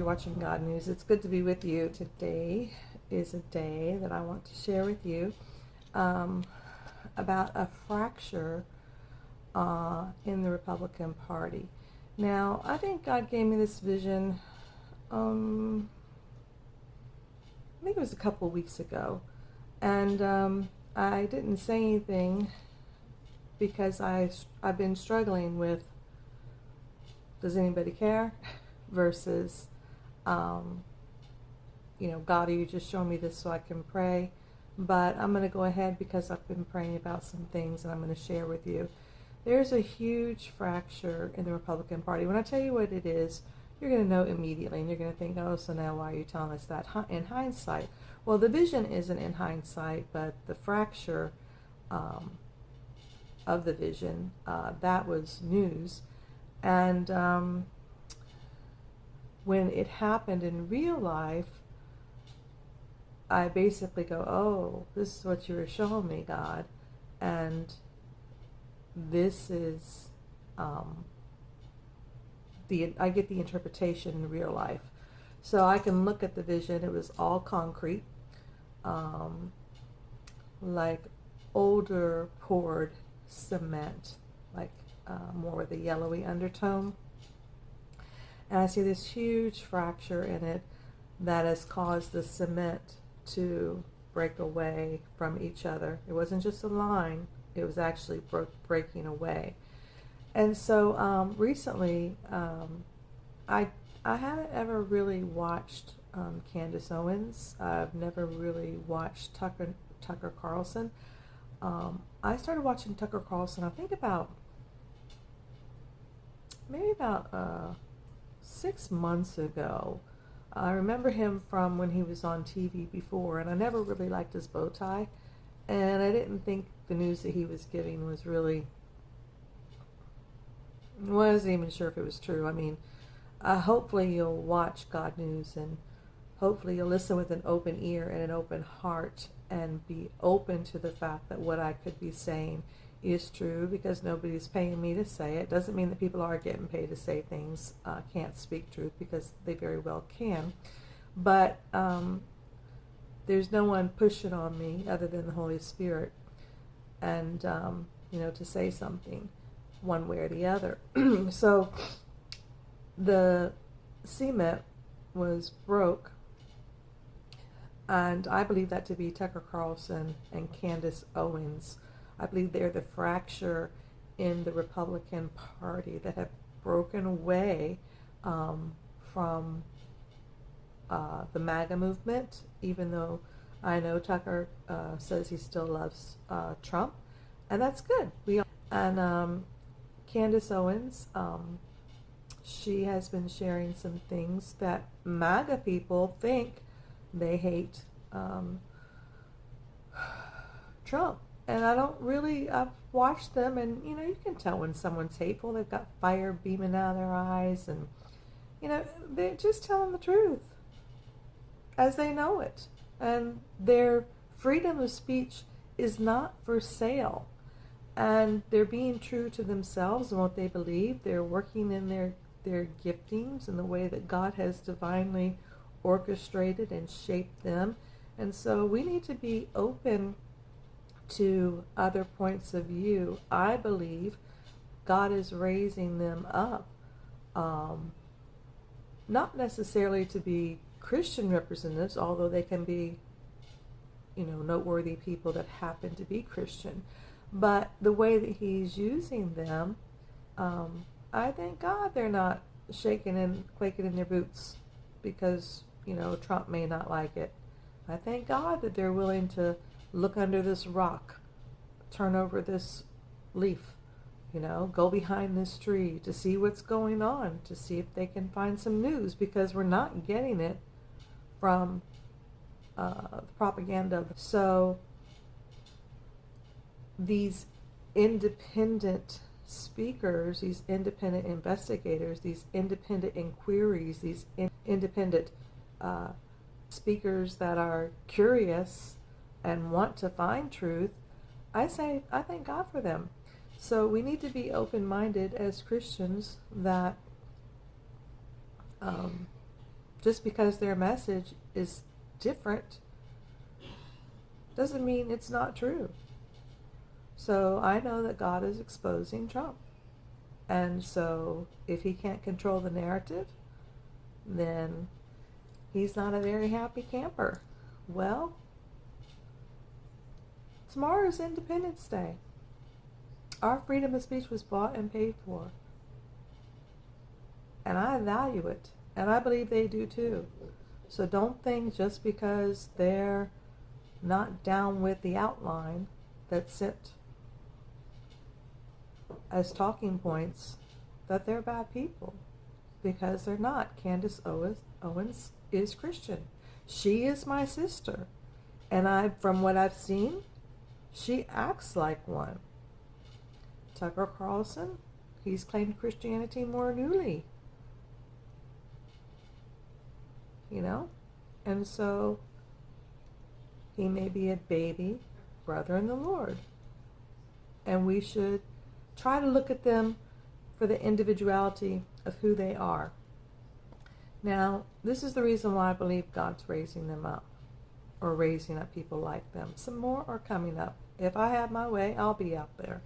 watching God News. It's good to be with you. Today is a day that I want to share with you about a fracture in the Republican Party. Now, I think God gave me this vision, I think it was a couple of weeks ago, and I didn't say anything because I've been struggling with, does anybody care, versus God, are you just showing me this so I can pray? But I'm going to go ahead because I've been praying about some things and I'm going to share with you. There's a huge fracture in the Republican Party. When I tell you what it is, you're going to know immediately, and you're going to think, oh, so now why are you telling us that? In hindsight, well, the vision isn't in hindsight, but the fracture of the vision, that was news. And when it happened in real life, I basically go, oh, this is what you were showing me, God. And this is, I get the interpretation in real life. So I can look at the vision. It was all concrete, like older poured cement, like more with a yellowy undertone. And I see this huge fracture in it that has caused the cement to break away from each other. It wasn't just a line, it was actually breaking away. And so recently, I haven't ever really watched Candace Owens. I've never really watched Tucker Carlson. I started watching Tucker Carlson, I think maybe about 6 months ago. I remember him from when he was on TV before, and I never really liked his bow tie, and I didn't think the news that he was giving was really, wasn't even sure if it was true. I mean, hopefully you'll watch God News, and hopefully you'll listen with an open ear and an open heart, and be open to the fact that what I could be saying is true, because nobody's paying me to say it. Doesn't mean that people are getting paid to say things, can't speak truth, because they very well can. But there's no one pushing on me other than the Holy Spirit, and to say something one way or the other. So the cement was broke, and I believe that to be Tucker Carlson and Candace Owens. I believe they're the fracture in the Republican Party that have broken away from the MAGA movement, even though I know Tucker says he still loves Trump, and that's good. And Candace Owens, she has been sharing some things that MAGA people think they hate Trump. And I've watched them, and you can tell when someone's hateful. They've got fire beaming out of their eyes, and they're just telling the truth as they know it. And their freedom of speech is not for sale. And they're being true to themselves and what they believe. They're working in their giftings in the way that God has divinely orchestrated and shaped them. And so we need to be open to other points of view. I believe God is raising them up, not necessarily to be Christian representatives, although they can be, noteworthy people that happen to be Christian. But the way that He's using them, I thank God they're not shaking and quaking in their boots because, Trump may not like it. I thank God that they're willing to look under this rock, turn over this leaf, go behind this tree to see what's going on, to see if they can find some news, because we're not getting it from the propaganda. So these independent speakers, these independent investigators, these independent inquiries, these independent speakers that are curious and want to find truth, I thank God for them. So we need to be open-minded as Christians, that Just because their message is different doesn't mean it's not true. So I know that God is exposing Trump. And so if he can't control the narrative, then he's not a very happy camper. Well, tomorrow is Independence Day. Our freedom of speech was bought and paid for. And I value it. And I believe they do too. So don't think just because they're not down with the outline that's sent as talking points that they're bad people. Because they're not. Candace Owens is Christian. She is my sister. And from what I've seen, she acts like one. Tucker Carlson, he's claimed Christianity more newly. You know? And so he may be a baby brother in the Lord. And we should try to look at them for the individuality of who they are. Now, this is the reason why I believe God's raising them up, or raising up people like them. Some more are coming up. If I have my way, I'll be out there.